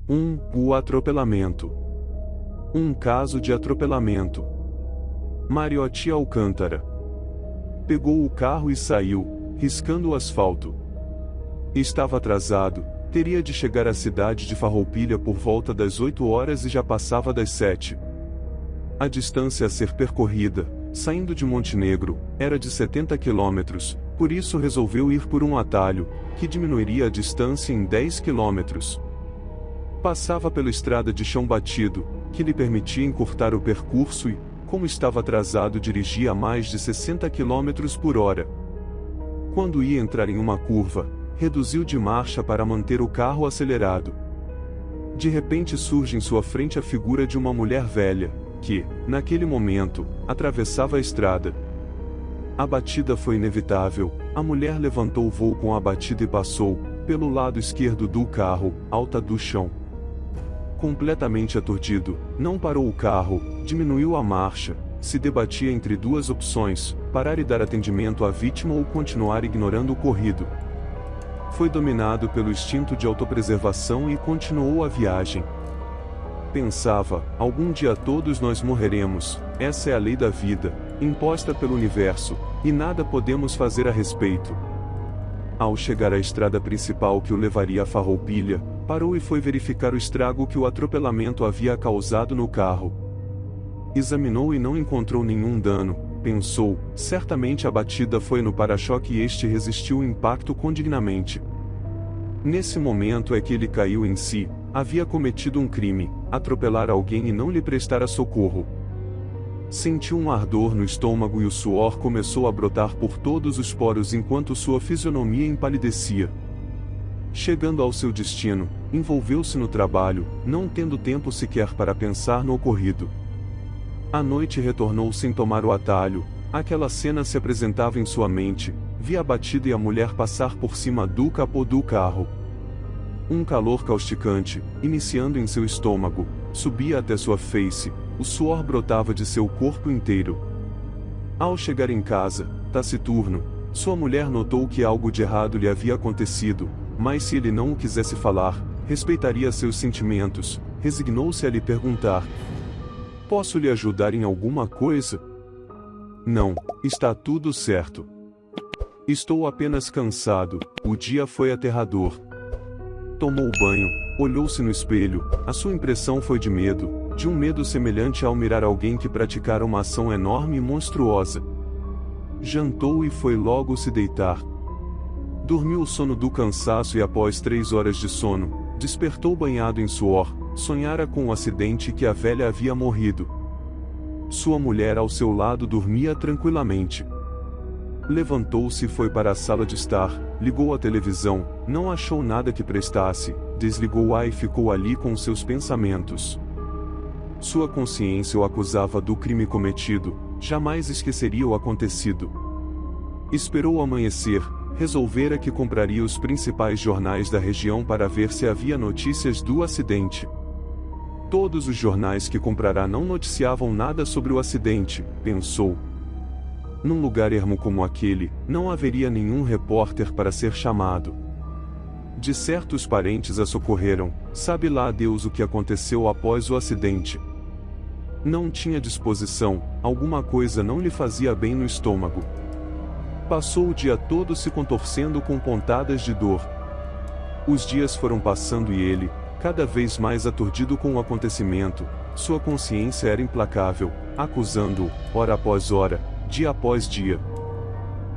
O atropelamento. Um caso de atropelamento. Mariotti Alcântara pegou o carro e saiu, riscando o asfalto. Estava atrasado, teria de chegar à cidade de Farroupilha por volta das 8 horas e já passava das 7. A distância a ser percorrida, saindo de Montenegro, era de 70 quilômetros, por isso resolveu ir por um atalho, que diminuiria a distância em 10 quilômetros. Passava pela estrada de chão batido, que lhe permitia encurtar o percurso e, como estava atrasado, dirigia a mais de 60 quilômetros por hora. Quando ia entrar em uma curva, reduziu de marcha para manter o carro acelerado. De repente surge em sua frente a figura de uma mulher velha, que, naquele momento, atravessava a estrada. A batida foi inevitável, a mulher levantou o voo com a batida e passou, pelo lado esquerdo do carro, alta do chão. Completamente aturdido, não parou o carro, diminuiu a marcha, se debatia entre duas opções, parar e dar atendimento à vítima ou continuar ignorando o ocorrido. Foi dominado pelo instinto de autopreservação e continuou a viagem. Pensava, algum dia todos nós morreremos, essa é a lei da vida, imposta pelo universo, e nada podemos fazer a respeito. Ao chegar à estrada principal que o levaria a Farroupilha, parou e foi verificar o estrago que o atropelamento havia causado no carro. Examinou e não encontrou nenhum dano, pensou, certamente a batida foi no para-choque e este resistiu o impacto condignamente. Nesse momento é que ele caiu em si, havia cometido um crime, atropelar alguém e não lhe prestar socorro. Sentiu um ardor no estômago e o suor começou a brotar por todos os poros enquanto sua fisionomia empalidecia. Chegando ao seu destino, envolveu-se no trabalho, não tendo tempo sequer para pensar no ocorrido. À noite retornou sem tomar o atalho, aquela cena se apresentava em sua mente, via a batida e a mulher passar por cima do capô do carro. Um calor causticante, iniciando em seu estômago, subia até sua face, o suor brotava de seu corpo inteiro. Ao chegar em casa, taciturno, sua mulher notou que algo de errado lhe havia acontecido, mas se ele não o quisesse falar, respeitaria seus sentimentos, resignou-se a lhe perguntar: "Posso lhe ajudar em alguma coisa?" "Não, está tudo certo. Estou apenas cansado, o dia foi aterrador." Tomou banho, olhou-se no espelho, a sua impressão foi de medo, de um medo semelhante ao mirar alguém que praticara uma ação enorme e monstruosa. Jantou e foi logo se deitar. Dormiu o sono do cansaço e após 3 horas de sono, despertou banhado em suor, sonhara com o acidente que a velha havia morrido. Sua mulher ao seu lado dormia tranquilamente. Levantou-se e foi para a sala de estar, ligou a televisão, não achou nada que prestasse, desligou-a e ficou ali com seus pensamentos. Sua consciência o acusava do crime cometido, jamais esqueceria o acontecido. Esperou o amanhecer, resolvera que compraria os principais jornais da região para ver se havia notícias do acidente. Todos os jornais que comprará não noticiavam nada sobre o acidente, pensou. Num lugar ermo como aquele, não haveria nenhum repórter para ser chamado. De certos parentes a socorreram, sabe lá a Deus o que aconteceu após o acidente. Não tinha disposição, alguma coisa não lhe fazia bem no estômago. Passou o dia todo se contorcendo com pontadas de dor. Os dias foram passando e ele, cada vez mais aturdido com o acontecimento, sua consciência era implacável, acusando-o, hora após hora, dia após dia.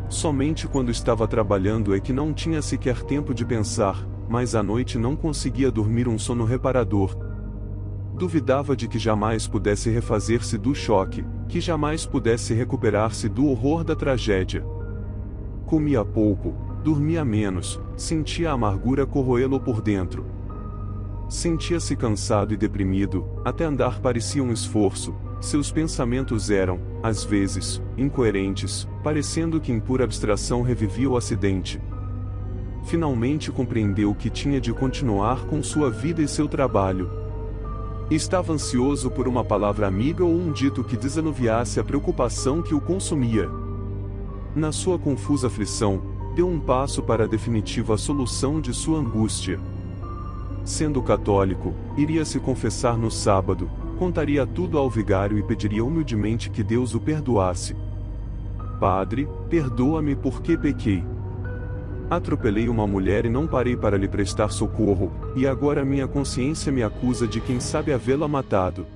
Somente quando estava trabalhando é que não tinha sequer tempo de pensar, mas à noite não conseguia dormir um sono reparador. Duvidava de que jamais pudesse refazer-se do choque, que jamais pudesse recuperar-se do horror da tragédia. Comia pouco, dormia menos, sentia a amargura corroê-lo por dentro. Sentia-se cansado e deprimido, até andar parecia um esforço. Seus pensamentos eram, às vezes, incoerentes, parecendo que em pura abstração revivia o acidente. Finalmente compreendeu que tinha de continuar com sua vida e seu trabalho. Estava ansioso por uma palavra amiga ou um dito que desanuviasse a preocupação que o consumia. Na sua confusa aflição, deu um passo para a definitiva solução de sua angústia. Sendo católico, iria se confessar no sábado, contaria tudo ao vigário e pediria humildemente que Deus o perdoasse. Padre, perdoa-me porque pequei. Atropelei uma mulher e não parei para lhe prestar socorro, e agora minha consciência me acusa de quem sabe havê-la matado.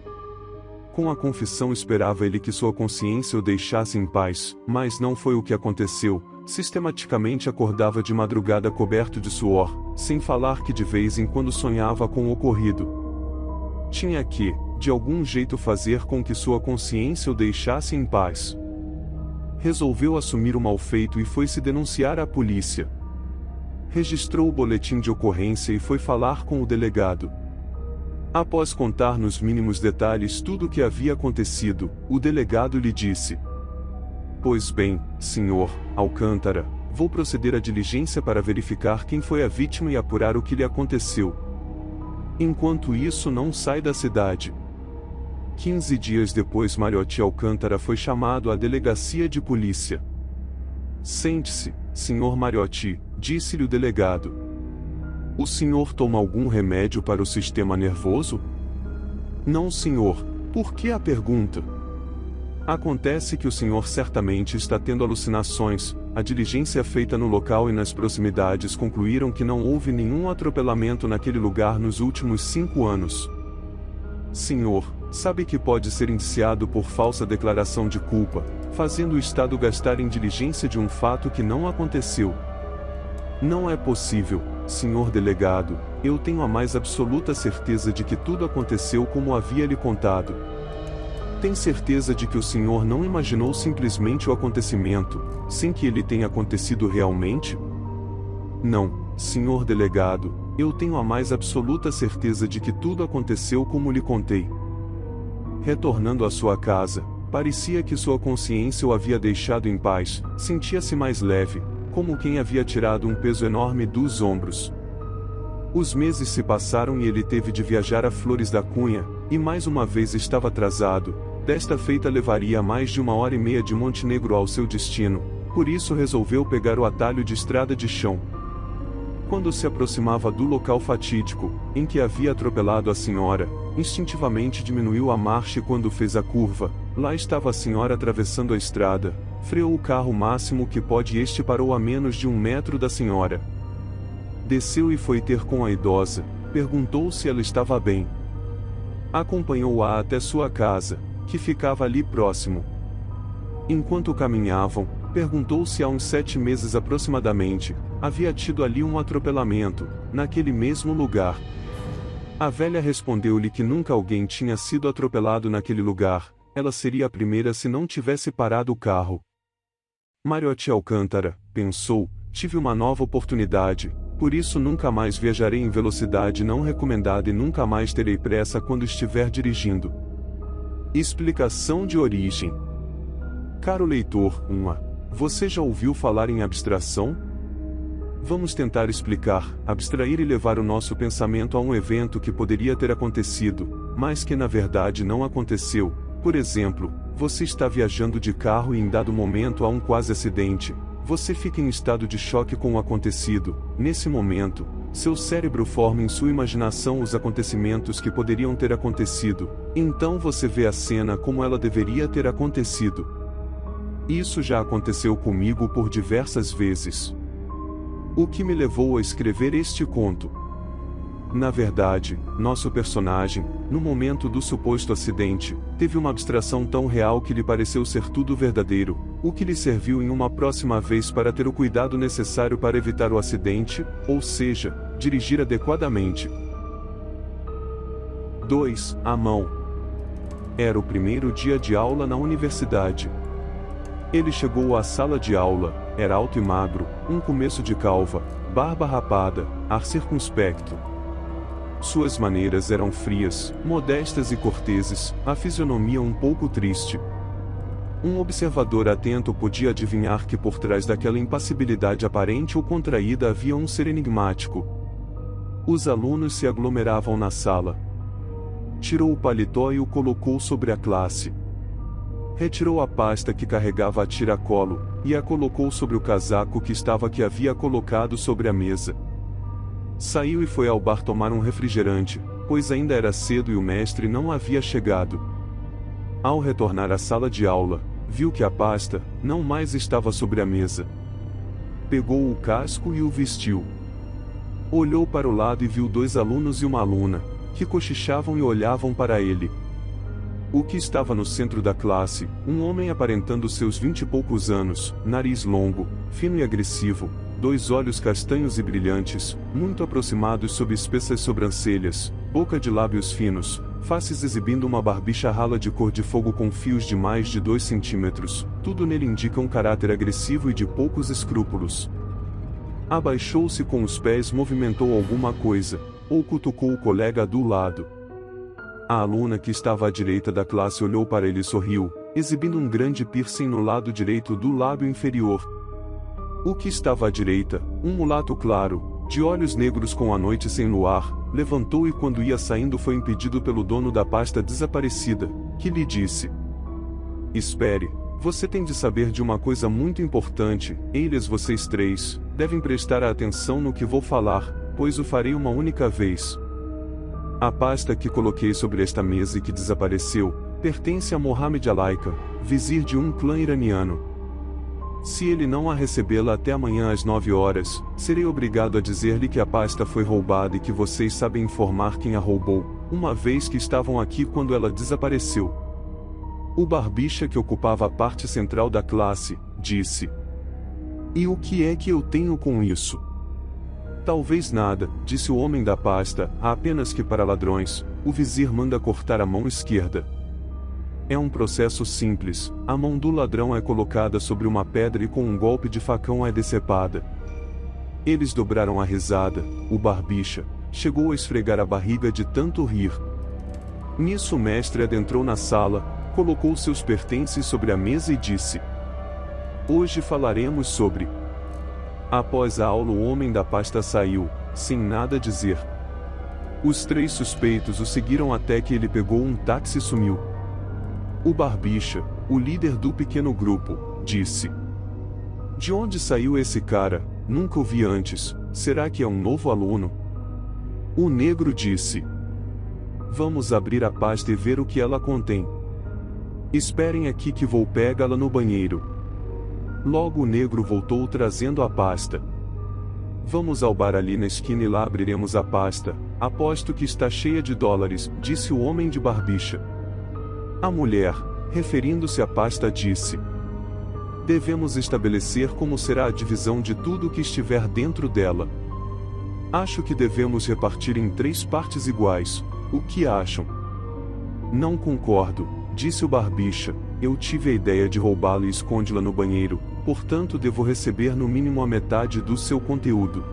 Com a confissão esperava ele que sua consciência o deixasse em paz, mas não foi o que aconteceu. Sistematicamente acordava de madrugada coberto de suor, sem falar que de vez em quando sonhava com o ocorrido. Tinha que, de algum jeito, fazer com que sua consciência o deixasse em paz. Resolveu assumir o malfeito e foi se denunciar à polícia. Registrou o boletim de ocorrência e foi falar com o delegado. Após contar nos mínimos detalhes tudo o que havia acontecido, o delegado lhe disse: "Pois bem, senhor Alcântara, vou proceder à diligência para verificar quem foi a vítima e apurar o que lhe aconteceu. Enquanto isso, não sai da cidade." 15 dias depois, Mariotti Alcântara foi chamado à delegacia de polícia. "Sente-se, senhor Mariotti", disse-lhe o delegado. "O senhor toma algum remédio para o sistema nervoso?" "Não, senhor." "Por que a pergunta?" "Acontece que o senhor certamente está tendo alucinações. A diligência feita no local e nas proximidades concluíram que não houve nenhum atropelamento naquele lugar nos últimos 5 anos. Senhor, sabe que pode ser indiciado por falsa declaração de culpa, fazendo o Estado gastar em diligência de um fato que não aconteceu." "Não é possível, senhor delegado. Eu tenho a mais absoluta certeza de que tudo aconteceu como havia lhe contado." "Tem certeza de que o senhor não imaginou simplesmente o acontecimento, sem que ele tenha acontecido realmente?" "Não, senhor delegado, eu tenho a mais absoluta certeza de que tudo aconteceu como lhe contei." Retornando à sua casa, parecia que sua consciência o havia deixado em paz, sentia-se mais leve, como quem havia tirado um peso enorme dos ombros. Os meses se passaram e ele teve de viajar a Flores da Cunha, e mais uma vez estava atrasado. Desta feita levaria mais de 1h30 de Montenegro ao seu destino, por isso resolveu pegar o atalho de estrada de chão. Quando se aproximava do local fatídico, em que havia atropelado a senhora, instintivamente diminuiu a marcha e quando fez a curva, lá estava a senhora atravessando a estrada. Freou o carro o máximo que pôde e este parou a menos de 1 metro da senhora. Desceu e foi ter com a idosa, perguntou se ela estava bem. Acompanhou-a até sua casa, que ficava ali próximo. Enquanto caminhavam, perguntou se há uns 7 meses aproximadamente, havia tido ali um atropelamento, naquele mesmo lugar. A velha respondeu-lhe que nunca alguém tinha sido atropelado naquele lugar, ela seria a primeira se não tivesse parado o carro. Mariotti Alcântara pensou: tive uma nova oportunidade, por isso nunca mais viajarei em velocidade não recomendada e nunca mais terei pressa quando estiver dirigindo. Explicação de origem. Caro leitor, você já ouviu falar em abstração? Vamos tentar explicar, abstrair e levar o nosso pensamento a um evento que poderia ter acontecido, mas que na verdade não aconteceu. Por exemplo, você está viajando de carro e em dado momento há um quase acidente. Você fica em estado de choque com o acontecido. Nesse momento, seu cérebro forma em sua imaginação os acontecimentos que poderiam ter acontecido. Então você vê a cena como ela deveria ter acontecido. Isso já aconteceu comigo por diversas vezes. O que me levou a escrever este conto? Na verdade, nosso personagem, no momento do suposto acidente, teve uma abstração tão real que lhe pareceu ser tudo verdadeiro, o que lhe serviu em uma próxima vez para ter o cuidado necessário para evitar o acidente, ou seja, dirigir adequadamente. 2. A mão. Era o primeiro dia de aula na universidade. Ele chegou à sala de aula, era alto e magro, um começo de calva, barba rapada, ar circunspecto. Suas maneiras eram frias, modestas e corteses, a fisionomia um pouco triste. Um observador atento podia adivinhar que por trás daquela impassibilidade aparente ou contraída havia um ser enigmático. Os alunos se aglomeravam na sala. Tirou o paletó e o colocou sobre a classe. Retirou a pasta que carregava a tiracolo, e a colocou sobre o casaco que havia colocado sobre a mesa. Saiu e foi ao bar tomar um refrigerante, pois ainda era cedo e o mestre não havia chegado. Ao retornar à sala de aula, viu que a pasta não mais estava sobre a mesa. Pegou o casco e o vestiu. Olhou para o lado e viu 2 alunos e uma aluna, que cochichavam e olhavam para ele. O que estava no centro da classe, um homem aparentando seus 20 e poucos anos, nariz longo, fino e agressivo, 2 olhos castanhos e brilhantes, muito aproximados sob espessas sobrancelhas, boca de lábios finos, faces exibindo uma barbicha rala de cor de fogo com fios de mais de 2 centímetros, tudo nele indica um caráter agressivo e de poucos escrúpulos. Abaixou-se com os pés, movimentou alguma coisa, ou cutucou o colega do lado. A aluna que estava à direita da classe olhou para ele e sorriu, exibindo um grande piercing no lado direito do lábio inferior. O que estava à direita, um mulato claro, de olhos negros com a noite sem luar, levantou e quando ia saindo foi impedido pelo dono da pasta desaparecida, que lhe disse: "Espere, você tem de saber de uma coisa muito importante, eles vocês 3, devem prestar atenção no que vou falar, pois o farei uma única vez. A pasta que coloquei sobre esta mesa e que desapareceu, pertence a Mohammed Alaika, vizir de um clã iraniano. Se ele não a recebê-la até amanhã às 9 horas, serei obrigado a dizer-lhe que a pasta foi roubada e que vocês sabem informar quem a roubou, uma vez que estavam aqui quando ela desapareceu." O barbicha que ocupava a parte central da classe, disse: "E o que é que eu tenho com isso?" "Talvez nada", disse o homem da pasta, "há apenas que para ladrões, o vizir manda cortar a mão esquerda. É um processo simples, a mão do ladrão é colocada sobre uma pedra e com um golpe de facão é decepada." Eles dobraram a risada, o barbicha chegou a esfregar a barriga de tanto rir. Nisso o mestre adentrou na sala, colocou seus pertences sobre a mesa e disse: "Hoje falaremos sobre..." Após a aula o homem da pasta saiu, sem nada dizer. Os 3 suspeitos o seguiram até que ele pegou um táxi e sumiu. O barbicha, o líder do pequeno grupo, disse: "De onde saiu esse cara? Nunca o vi antes, será que é um novo aluno?" O negro disse: "Vamos abrir a pasta e ver o que ela contém. Esperem aqui que vou pegá-la no banheiro." Logo o negro voltou trazendo a pasta. "Vamos ao bar ali na esquina e lá abriremos a pasta, aposto que está cheia de dólares", disse o homem de barbicha. A mulher, referindo-se à pasta, disse: "Devemos estabelecer como será a divisão de tudo o que estiver dentro dela. Acho que devemos repartir em 3 partes iguais, o que acham?" "Não concordo", disse o barbicha, "eu tive a ideia de roubá-la e esconde-la no banheiro, portanto devo receber no mínimo a metade do seu conteúdo.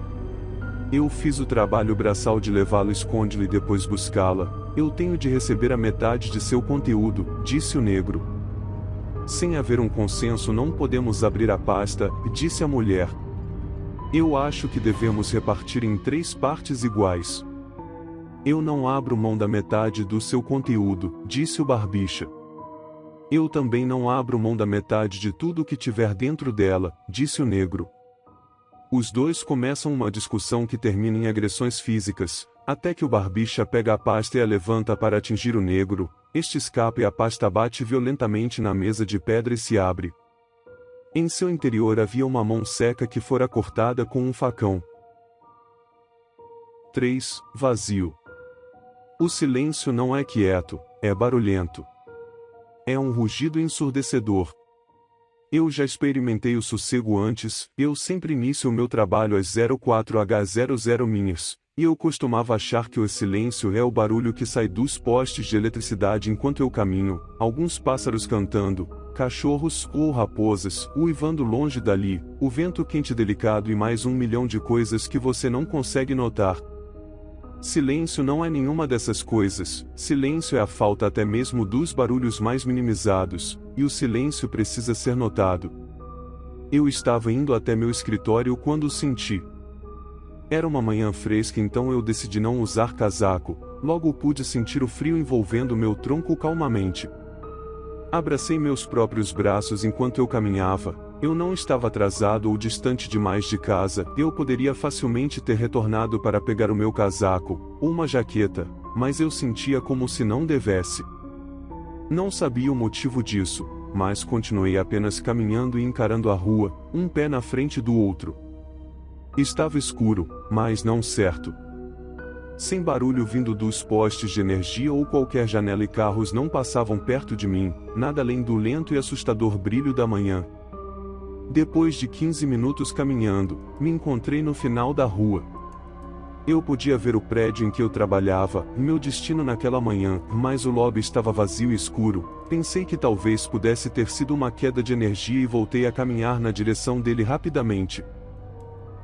Eu fiz o trabalho braçal de levá-la, esconde-la e depois buscá-la, eu tenho de receber a metade de seu conteúdo", disse o negro. "Sem haver um consenso não podemos abrir a pasta", disse a mulher. "Eu acho que devemos repartir em 3 partes iguais." "Eu não abro mão da metade do seu conteúdo", disse o barbicha. "Eu também não abro mão da metade de tudo o que tiver dentro dela", disse o negro. Os 2 começam uma discussão que termina em agressões físicas, até que o barbicha pega a pasta e a levanta para atingir o negro, este escapa e a pasta bate violentamente na mesa de pedra e se abre. Em seu interior havia uma mão seca que fora cortada com um facão. 3. Vazio. O silêncio não é quieto, é barulhento. É um rugido ensurdecedor. Eu já experimentei o sossego antes, eu sempre inicio o meu trabalho às 04h00 minhas, e eu costumava achar que o silêncio é o barulho que sai dos postes de eletricidade enquanto eu caminho, alguns pássaros cantando, cachorros ou raposas uivando longe dali, o vento quente delicado e mais 1 milhão de coisas que você não consegue notar. Silêncio não é nenhuma dessas coisas, silêncio é a falta até mesmo dos barulhos mais minimizados, e o silêncio precisa ser notado. Eu estava indo até meu escritório quando o senti. Era uma manhã fresca, então eu decidi não usar casaco, logo pude sentir o frio envolvendo meu tronco calmamente. Abracei meus próprios braços enquanto eu caminhava, Eu não estava atrasado ou distante demais de casa, eu poderia facilmente ter retornado para pegar o meu casaco, ou uma jaqueta, mas eu sentia como se não devesse. Não sabia o motivo disso, mas continuei apenas caminhando e encarando a rua, um pé na frente do outro. Estava escuro, mas não certo. Sem barulho vindo dos postes de energia ou qualquer janela e carros não passavam perto de mim, nada além do lento e assustador brilho da manhã. Depois de 15 minutos caminhando, me encontrei no final da rua. Eu podia ver o prédio em que eu trabalhava, meu destino naquela manhã, mas o lobby estava vazio e escuro. Pensei que talvez pudesse ter sido uma queda de energia e voltei a caminhar na direção dele rapidamente.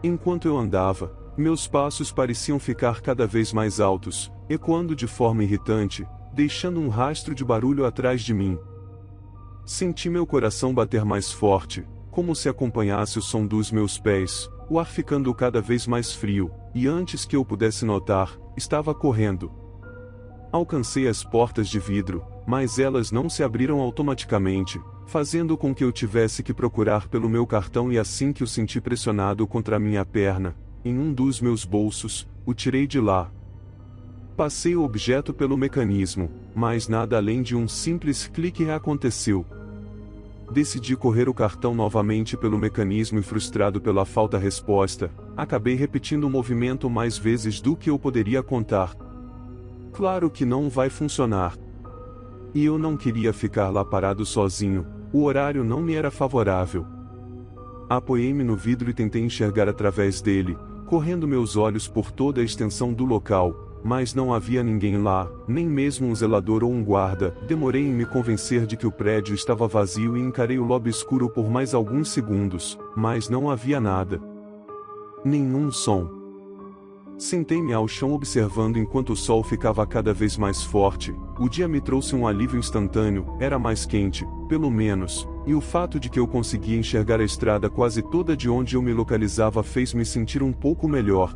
Enquanto eu andava, meus passos pareciam ficar cada vez mais altos, ecoando de forma irritante, deixando um rastro de barulho atrás de mim. Senti meu coração bater mais forte, como se acompanhasse o som dos meus pés, o ar ficando cada vez mais frio, e antes que eu pudesse notar, estava correndo. Alcancei as portas de vidro, mas elas não se abriram automaticamente, fazendo com que eu tivesse que procurar pelo meu cartão e assim que o senti pressionado contra a minha perna, em um dos meus bolsos, o tirei de lá. Passei o objeto pelo mecanismo, mas nada além de um simples clique aconteceu. Decidi correr o cartão novamente pelo mecanismo e frustrado pela falta de resposta, acabei repetindo o movimento mais vezes do que eu poderia contar. Claro que não vai funcionar. E eu não queria ficar lá parado sozinho, o horário não me era favorável. Apoiei-me no vidro e tentei enxergar através dele, correndo meus olhos por toda a extensão do local, mas não havia ninguém lá, nem mesmo um zelador ou um guarda. Demorei em me convencer de que o prédio estava vazio e encarei o lobby escuro por mais alguns segundos, mas não havia nada. Nenhum som. Sentei-me ao chão observando enquanto o sol ficava cada vez mais forte. O dia me trouxe um alívio instantâneo, era mais quente, pelo menos, e o fato de que eu conseguia enxergar a estrada quase toda de onde eu me localizava fez-me sentir um pouco melhor.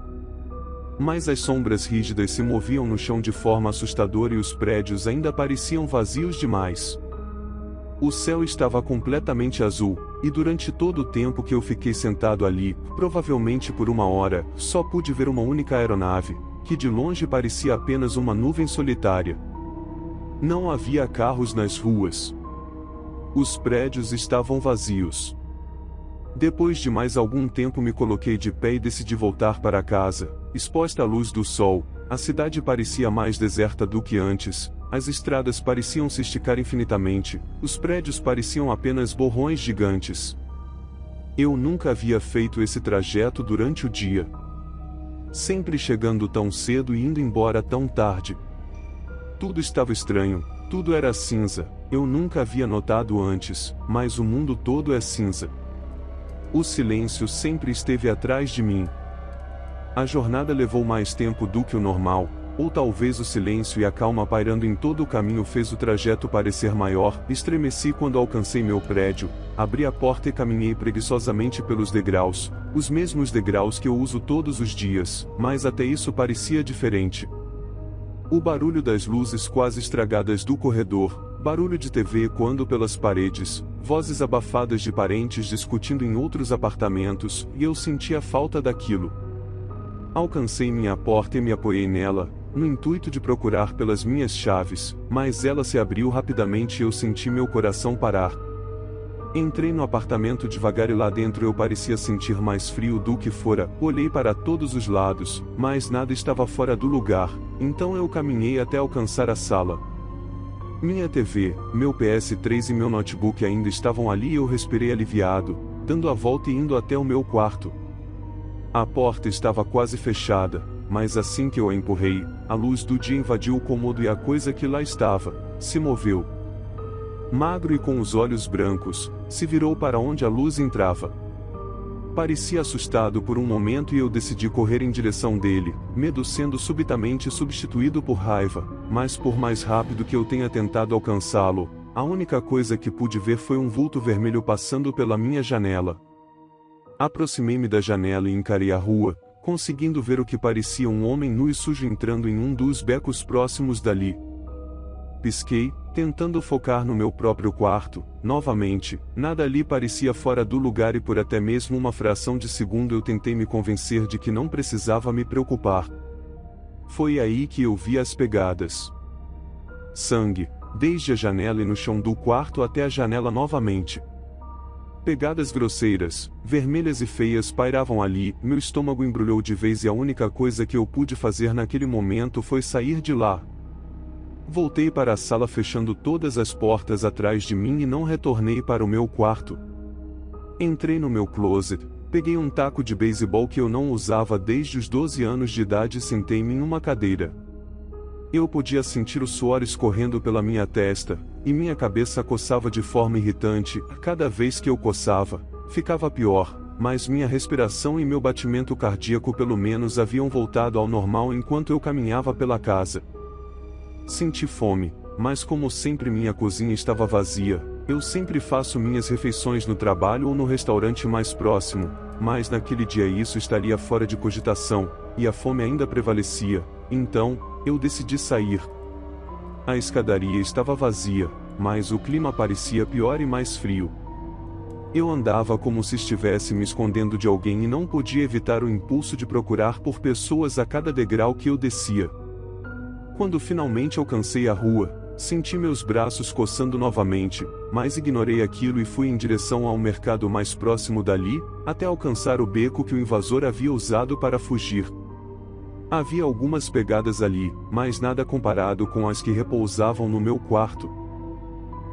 Mas as sombras rígidas se moviam no chão de forma assustadora e os prédios ainda pareciam vazios demais. O céu estava completamente azul, e durante todo o tempo que eu fiquei sentado ali, provavelmente por uma hora, só pude ver uma única aeronave, que de longe parecia apenas uma nuvem solitária. Não havia carros nas ruas. Os prédios estavam vazios. Depois de mais algum tempo me coloquei de pé e decidi voltar para casa. Exposta à luz do sol, a cidade parecia mais deserta do que antes, as estradas pareciam se esticar infinitamente, os prédios pareciam apenas borrões gigantes. Eu nunca havia feito esse trajeto durante o dia. Sempre chegando tão cedo e indo embora tão tarde. Tudo estava estranho, tudo era cinza, eu nunca havia notado antes, mas o mundo todo é cinza. O silêncio sempre esteve atrás de mim. A jornada levou mais tempo do que o normal, ou talvez o silêncio e a calma pairando em todo o caminho fez o trajeto parecer maior. Estremeci quando alcancei meu prédio, abri a porta e caminhei preguiçosamente pelos degraus, os mesmos degraus que eu uso todos os dias, mas até isso parecia diferente. O barulho das luzes quase estragadas do corredor, barulho de TV ecoando pelas paredes, vozes abafadas de parentes discutindo em outros apartamentos, e eu sentia falta daquilo. Alcancei minha porta e me apoiei nela, no intuito de procurar pelas minhas chaves, mas ela se abriu rapidamente e eu senti meu coração parar. Entrei no apartamento devagar e lá dentro eu parecia sentir mais frio do que fora. Olhei para todos os lados, mas nada estava fora do lugar, então eu caminhei até alcançar a sala. Minha TV, meu PS3 e meu notebook ainda estavam ali e eu respirei aliviado, dando a volta e indo até o meu quarto. A porta estava quase fechada, mas assim que eu a empurrei, a luz do dia invadiu o cômodo e a coisa que lá estava, se moveu. Magro e com os olhos brancos, se virou para onde a luz entrava. Parecia assustado por um momento e eu decidi correr em direção dele, medo sendo subitamente substituído por raiva, mas por mais rápido que eu tenha tentado alcançá-lo, a única coisa que pude ver foi um vulto vermelho passando pela minha janela. Aproximei-me da janela e encarei a rua, conseguindo ver o que parecia um homem nu e sujo entrando em um dos becos próximos dali. pisquei, tentando focar no meu próprio quarto. Novamente, nada ali parecia fora do lugar e por até mesmo uma fração de segundo eu tentei me convencer de que não precisava me preocupar. Foi aí que eu vi as pegadas. Sangue, desde a janela e no chão do quarto até a janela novamente. Pegadas grosseiras, vermelhas e feias pairavam ali, meu estômago embrulhou de vez e a única coisa que eu pude fazer naquele momento foi sair de lá. Voltei para a sala fechando todas as portas atrás de mim e não retornei para o meu quarto. Entrei no meu closet, peguei um taco de beisebol que eu não usava desde os 12 anos de idade e sentei-me em uma cadeira. Eu podia sentir o suor escorrendo pela minha testa, e minha cabeça coçava de forma irritante. Cada vez que eu coçava, ficava pior, mas minha respiração e meu batimento cardíaco pelo menos haviam voltado ao normal enquanto eu caminhava pela casa. Senti fome, mas como sempre minha cozinha estava vazia. Eu sempre faço minhas refeições no trabalho ou no restaurante mais próximo, mas naquele dia isso estaria fora de cogitação, e a fome ainda prevalecia. Então, eu decidi sair. A escadaria estava vazia, mas o clima parecia pior e mais frio. Eu andava como se estivesse me escondendo de alguém e não podia evitar o impulso de procurar por pessoas a cada degrau que eu descia. Quando finalmente alcancei a rua, senti meus braços coçando novamente, mas ignorei aquilo e fui em direção ao mercado mais próximo dali, até alcançar o beco que o invasor havia usado para fugir. Havia algumas pegadas ali, mas nada comparado com as que repousavam no meu quarto.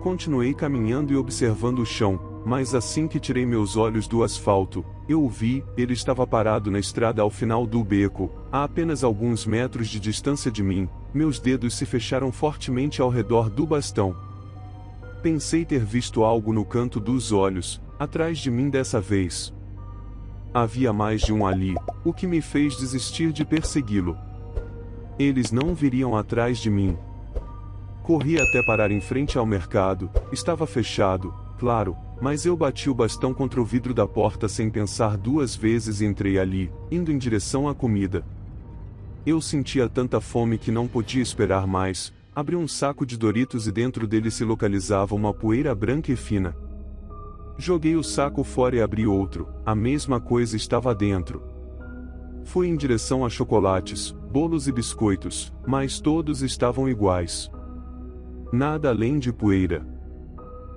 Continuei caminhando e observando o chão, mas assim que tirei meus olhos do asfalto, eu o vi. Ele estava parado na estrada ao final do beco, a apenas alguns metros de distância de mim. Meus dedos se fecharam fortemente ao redor do bastão. Pensei ter visto algo no canto dos olhos, atrás de mim dessa vez. Havia mais de um ali, o que me fez desistir de persegui-lo. Eles não viriam atrás de mim. Corri até parar em frente ao mercado. Estava fechado, claro, mas eu bati o bastão contra o vidro da porta sem pensar duas vezes e entrei ali, indo em direção à comida. Eu sentia tanta fome que não podia esperar mais. Abri um saco de Doritos e dentro dele se localizava uma poeira branca e fina. Joguei o saco fora e abri outro. A mesma coisa estava dentro. Fui em direção a chocolates, bolos e biscoitos, mas todos estavam iguais. Nada além de poeira.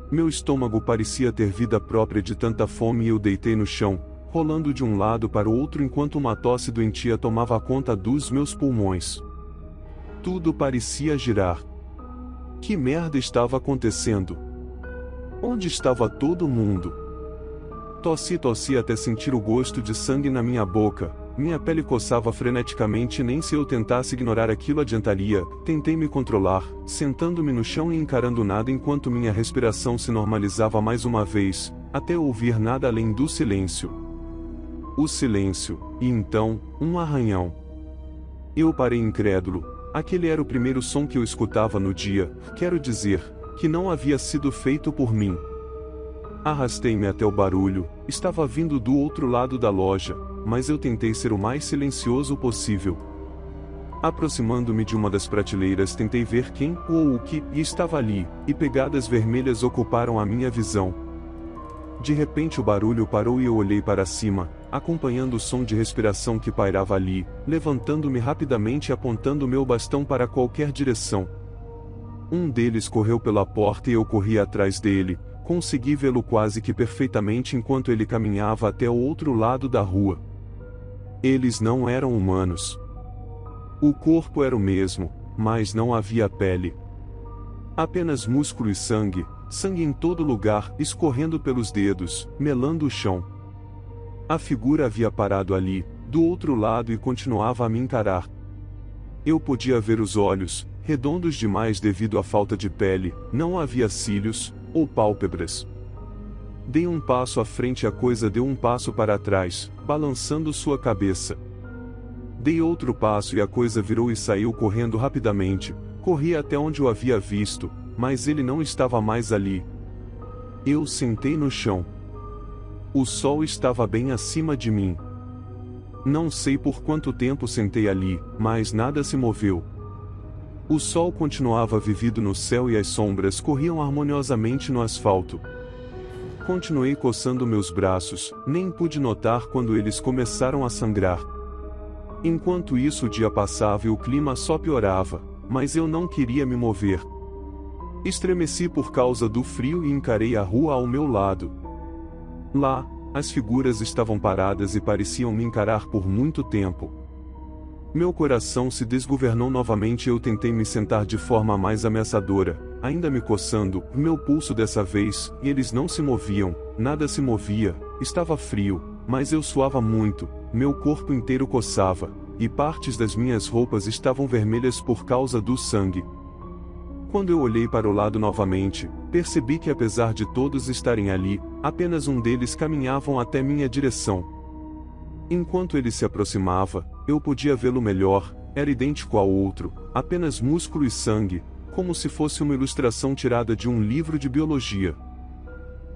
Meu estômago parecia ter vida própria de tanta fome e eu deitei no chão, rolando de um lado para o outro enquanto uma tosse doentia tomava conta dos meus pulmões. Tudo parecia girar. Que merda estava acontecendo? Onde estava todo mundo? Tossi até sentir o gosto de sangue na minha boca. Minha pele coçava freneticamente e nem se eu tentasse ignorar aquilo adiantaria. Tentei me controlar, sentando-me no chão e encarando nada enquanto minha respiração se normalizava mais uma vez, até ouvir nada além do silêncio. O silêncio, e então, um arranhão. Eu parei incrédulo. Aquele era o primeiro som que eu escutava no dia, quero dizer, que não havia sido feito por mim. Arrastei-me até o barulho. Estava vindo do outro lado da loja, mas eu tentei ser o mais silencioso possível. Aproximando-me de uma das prateleiras tentei ver quem ou o que estava ali, e pegadas vermelhas ocuparam a minha visão. De repente o barulho parou e eu olhei para cima, acompanhando o som de respiração que pairava ali, levantando-me rapidamente e apontando meu bastão para qualquer direção. Um deles correu pela porta e eu corri atrás dele. Consegui vê-lo quase que perfeitamente enquanto ele caminhava até o outro lado da rua. Eles não eram humanos. O corpo era o mesmo, mas não havia pele. Apenas músculo e sangue, sangue em todo lugar, escorrendo pelos dedos, melando o chão. A figura havia parado ali, do outro lado e continuava a me encarar. Eu podia ver os olhos, redondos demais devido à falta de pele, não havia cílios, ou pálpebras. Dei um passo à frente e a coisa deu um passo para trás, balançando sua cabeça. Dei outro passo e a coisa virou e saiu correndo rapidamente. Corri até onde o havia visto, mas ele não estava mais ali. Eu sentei no chão. O sol estava bem acima de mim. Não sei por quanto tempo sentei ali, mas nada se moveu. O sol continuava vívido no céu e as sombras corriam harmoniosamente no asfalto. Continuei coçando meus braços, nem pude notar quando eles começaram a sangrar. Enquanto isso o dia passava e o clima só piorava, mas eu não queria me mover. Estremeci por causa do frio e encarei a rua ao meu lado. Lá, as figuras estavam paradas e pareciam me encarar por muito tempo. Meu coração se desgovernou novamente e eu tentei me sentar de forma mais ameaçadora, ainda me coçando, meu pulso dessa vez, e eles não se moviam, nada se movia, estava frio, mas eu suava muito, meu corpo inteiro coçava, e partes das minhas roupas estavam vermelhas por causa do sangue. Quando eu olhei para o lado novamente, percebi que apesar de todos estarem ali, apenas um deles caminhavam até minha direção. Enquanto ele se aproximava, eu podia vê-lo melhor, era idêntico ao outro, apenas músculo e sangue, como se fosse uma ilustração tirada de um livro de biologia.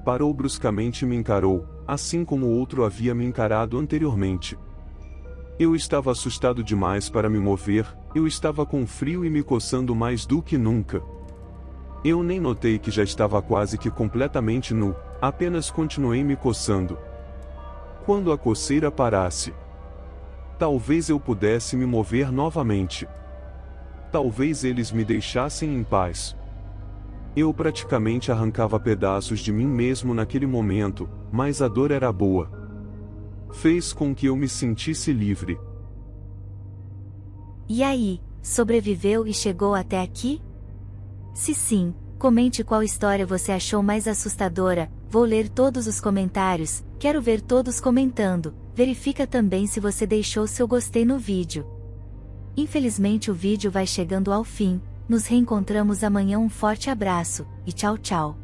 Parou bruscamente e me encarou, assim como o outro havia me encarado anteriormente. Eu estava assustado demais para me mover, eu estava com frio e me coçando mais do que nunca. Eu nem notei que já estava quase que completamente nu, apenas continuei me coçando. Quando a coceira parasse, talvez eu pudesse me mover novamente. Talvez eles me deixassem em paz. Eu praticamente arrancava pedaços de mim mesmo naquele momento, mas a dor era boa. Fez com que eu me sentisse livre. E aí, sobreviveu e chegou até aqui? Se sim, comente qual história você achou mais assustadora. Vou ler todos os comentários, quero ver todos comentando. Verifica também se você deixou seu gostei no vídeo. Infelizmente o vídeo vai chegando ao fim, nos reencontramos amanhã, um forte abraço, e tchau tchau.